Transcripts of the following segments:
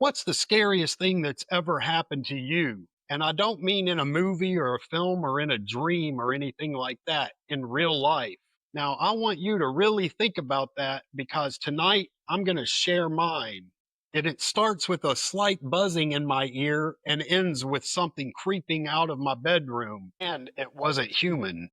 What's the scariest thing that's ever happened to you? And I don't mean in a movie or a film or in a dream or anything like that, in real life. Now, I want you to really think about that because tonight I'm going to share mine. And it starts with a slight buzzing in my ear and ends with something creeping out of my bedroom. And it wasn't human.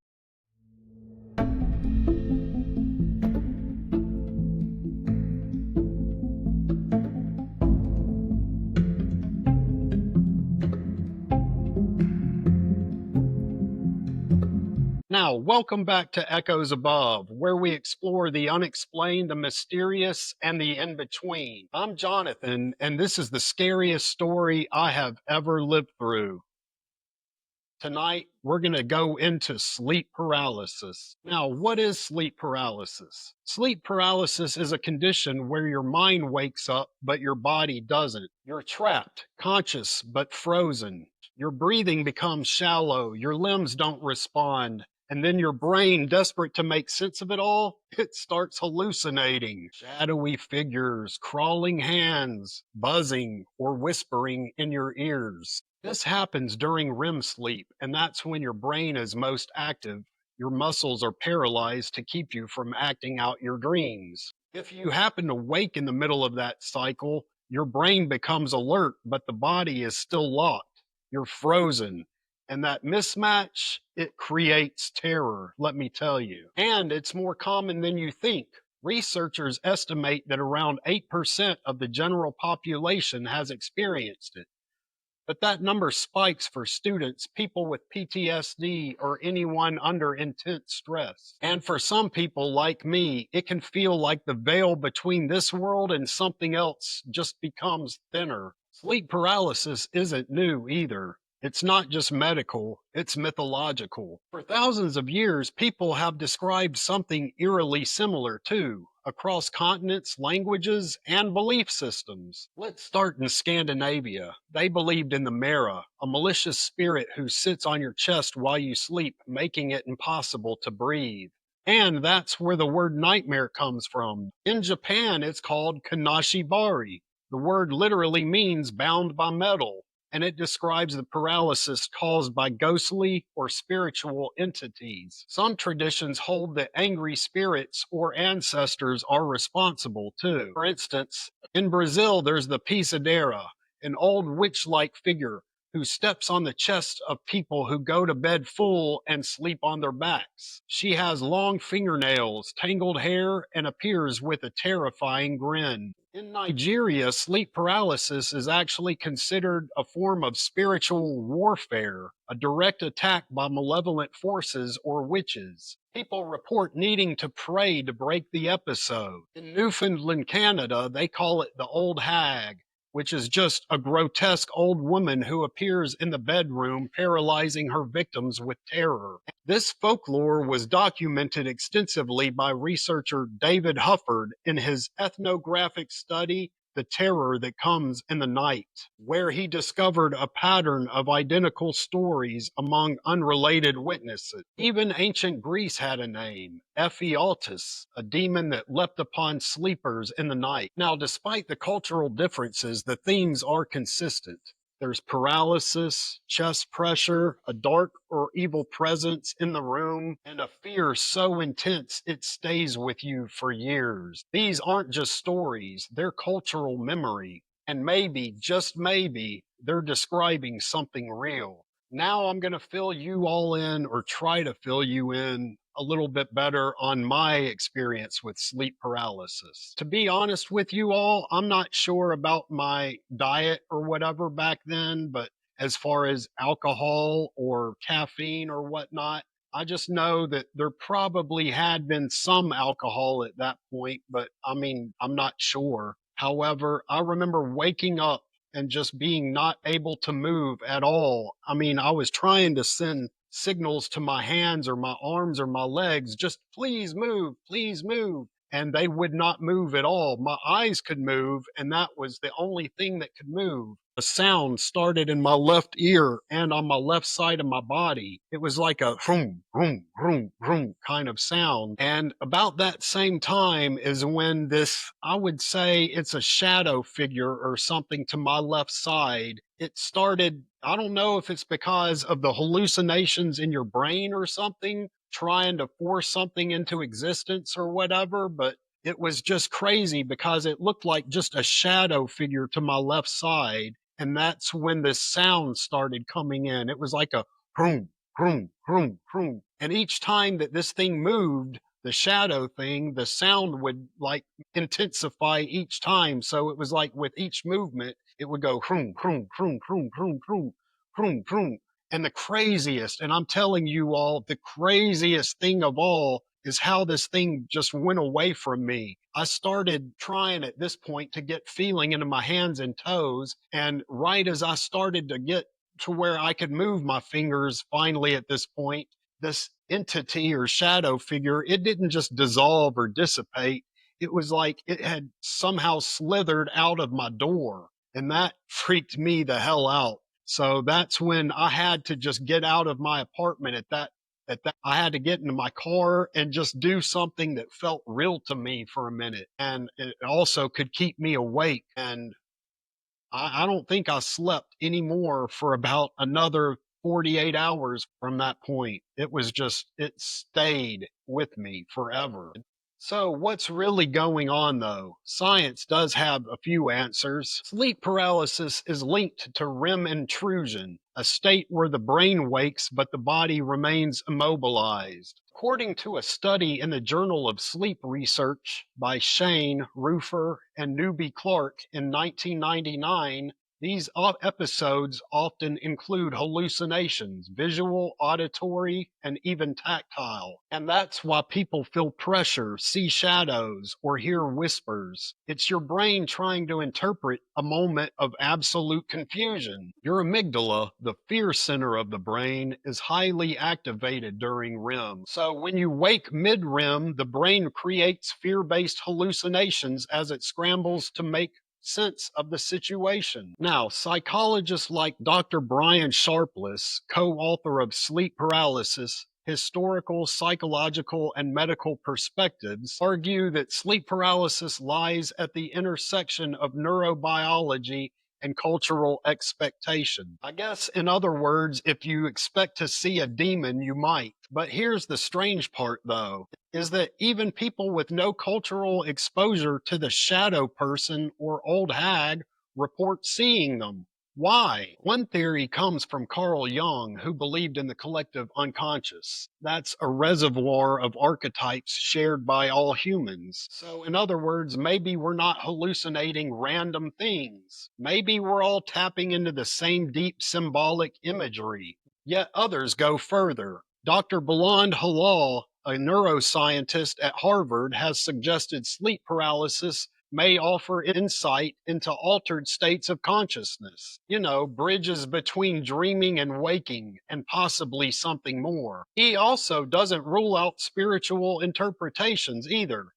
Now, welcome back to Echoes Above, where we explore the unexplained, the mysterious, and the in between. I'm Jonathan, and this is the scariest story I have ever lived through. Tonight, we're going to go into sleep paralysis. Now, what is sleep paralysis? Sleep paralysis is a condition where your mind wakes up, but your body doesn't. You're trapped, conscious, but frozen. Your breathing becomes shallow, your limbs don't respond, and then your brain, desperate to make sense of it all, it starts hallucinating. Shadowy figures, crawling hands, buzzing, or whispering in your ears. This happens during REM sleep, and that's when your brain is most active. Your muscles are paralyzed to keep you from acting out your dreams. If you happen to wake in the middle of that cycle, your brain becomes alert, but the body is still locked. You're frozen. And that mismatch, it creates terror, let me tell you. And it's more common than you think. Researchers estimate that around 8% of the general population has experienced it. But that number spikes for students, people with PTSD, or anyone under intense stress. And for some people like me, it can feel like the veil between this world and something else just becomes thinner. Sleep paralysis isn't new either. It's not just medical, it's mythological. For thousands of years, people have described something eerily similar too, across continents, languages, and belief systems. Let's start in Scandinavia. They believed in the Mara, a malicious spirit who sits on your chest while you sleep, making it impossible to breathe. And that's where the word nightmare comes from. In Japan, it's called Kanashibari. The word literally means bound by metal, and it describes the paralysis caused by ghostly or spiritual entities. Some traditions hold that angry spirits or ancestors are responsible too. For instance, in Brazil, there's the Pisadeira, an old witch like figure who steps on the chests of people who go to bed full and sleep on their backs. She has long fingernails, tangled hair, and appears with a terrifying grin. In Nigeria, sleep paralysis is actually considered a form of spiritual warfare, a direct attack by malevolent forces or witches. People report needing to pray to break the episode. In Newfoundland, Canada, they call it the old hag, which is just a grotesque old woman who appears in the bedroom, paralyzing her victims with terror. This folklore was documented extensively by researcher David Hufford in his ethnographic study, The Terror That Comes in the Night, where he discovered a pattern of identical stories among unrelated witnesses. Even ancient Greece had a name, Ephialtes, a demon that leapt upon sleepers in the night. Now, despite the cultural differences, the themes are consistent. There's paralysis, chest pressure, a dark or evil presence in the room, and a fear so intense it stays with you for years. These aren't just stories, they're cultural memory. And maybe, just maybe, they're describing something real. Now I'm going to fill you all in, or try to fill you in a little bit better on my experience with sleep paralysis. To be honest with you all, I'm not sure about my diet or whatever back then, but as far as alcohol or caffeine or whatnot, I just know that there probably had been some alcohol at that point, but I mean, I'm not sure. However, I remember waking up and just being not able to move at all. I mean, I was trying to send signals to my hands or my arms or my legs, just please move, and they would not move at all. My eyes could move, and that was the only thing that could move. A sound started in my left ear and on my left side of my body. It was like a vroom, vroom, vroom, vroom kind of sound. And about that same time is when this, I would say it's a shadow figure or something to my left side. It started, I don't know if it's because of the hallucinations in your brain or something, trying to force something into existence or whatever, but it was just crazy because it looked like just a shadow figure to my left side. And that's when this sound started coming in. It was like a boom, boom, boom, boom. And each time that this thing moved, the shadow thing, the sound would like intensify each time. So it was like with each movement, it would go boom, boom, boom, boom, boom, boom, boom, boom. And the craziest, and I'm telling you all, the craziest thing of all is how this thing just went away from me. I started trying at this point to get feeling into my hands and toes. And right as I started to get to where I could move my fingers finally at this point, this entity or shadow figure, it didn't just dissolve or dissipate. It was like it had somehow slithered out of my door. And that freaked me the hell out. So that's when I had to just get out of my apartment at that I had to get into my car and just do something that felt real to me for a minute. And it also could keep me awake. And I don't think I slept anymore for about another 48 hours from that point. It was just, it stayed with me forever. So, what's really going on though? Science does have a few answers. Sleep paralysis is linked to REM intrusion, a state where the brain wakes but the body remains immobilized. According to a study in the Journal of Sleep Research by Shane, Rufer, and Newby Clark in 1999, these episodes often include hallucinations, visual, auditory, and even tactile. And that's why people feel pressure, see shadows, or hear whispers. It's your brain trying to interpret a moment of absolute confusion. Your amygdala, the fear center of the brain, is highly activated during REM. So when you wake mid-REM, the brain creates fear-based hallucinations as it scrambles to make sense of the situation. Now, psychologists like Dr. Brian Sharpless, co-author of Sleep Paralysis, Historical, Psychological, and Medical Perspectives, argue that sleep paralysis lies at the intersection of neurobiology and cultural expectation. I guess, in other words, if you expect to see a demon, you might. But here's the strange part, though, is that even people with no cultural exposure to the shadow person or old hag report seeing them. Why? One theory comes from Carl Jung, who believed in the collective unconscious. That's a reservoir of archetypes shared by all humans. So, in other words, maybe we're not hallucinating random things. Maybe we're all tapping into the same deep symbolic imagery. Yet others go further. Dr. Bilal Halal, a neuroscientist at Harvard, has suggested sleep paralysis may offer insight into altered states of consciousness, bridges between dreaming and waking, and possibly something more. He also doesn't rule out spiritual interpretations either.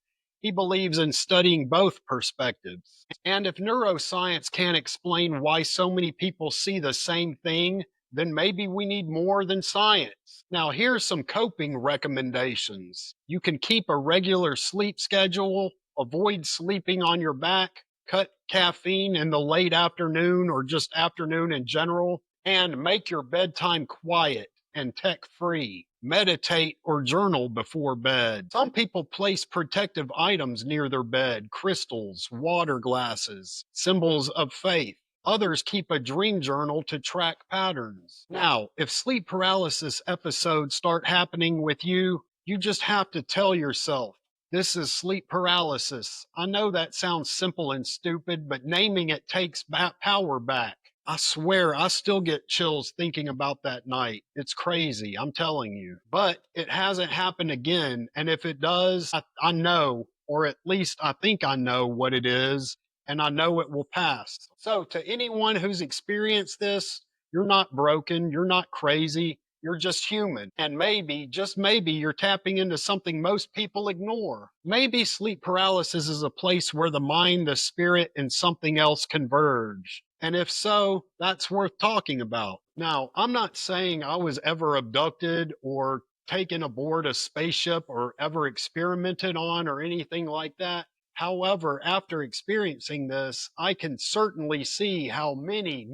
He believes in studying both perspectives. And if neuroscience can't explain why so many people see the same thing, then maybe we need more than science. Now, here's some coping recommendations. You can keep a regular sleep schedule, avoid sleeping on your back, cut caffeine in the late afternoon or just afternoon in general, and make your bedtime quiet and tech free. Meditate or journal before bed. Some people place protective items near their bed, crystals, water glasses, symbols of faith. Others keep a dream journal to track patterns. Now, if sleep paralysis episodes start happening with you, you just have to tell yourself, this is sleep paralysis. I know that sounds simple and stupid, but naming it takes power back. I swear, I still get chills thinking about that night. It's crazy, I'm telling you. But it hasn't happened again. And if it does, I know, or at least I think I know what it is, and I know it will pass. So, to anyone who's experienced this, you're not broken, you're not crazy. You're just human. And maybe, just maybe, you're tapping into something most people ignore. Maybe sleep paralysis is a place where the mind, the spirit, and something else converge. And if so, that's worth talking about. Now, I'm not saying I was ever abducted or taken aboard a spaceship or ever experimented on or anything like that. However, after experiencing this, I can certainly see how many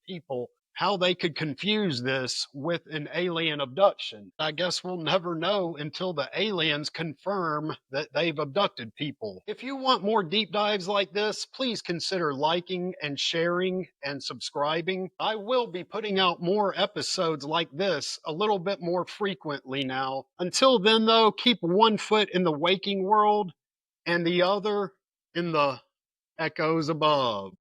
people how they could confuse this with an alien abduction. I guess we'll never know until the aliens confirm that they've abducted people. If you want more deep dives like this, please consider liking and sharing and subscribing. I will be putting out more episodes like this a little bit more frequently now. Until then, though, keep one foot in the waking world and the other in the echoes above.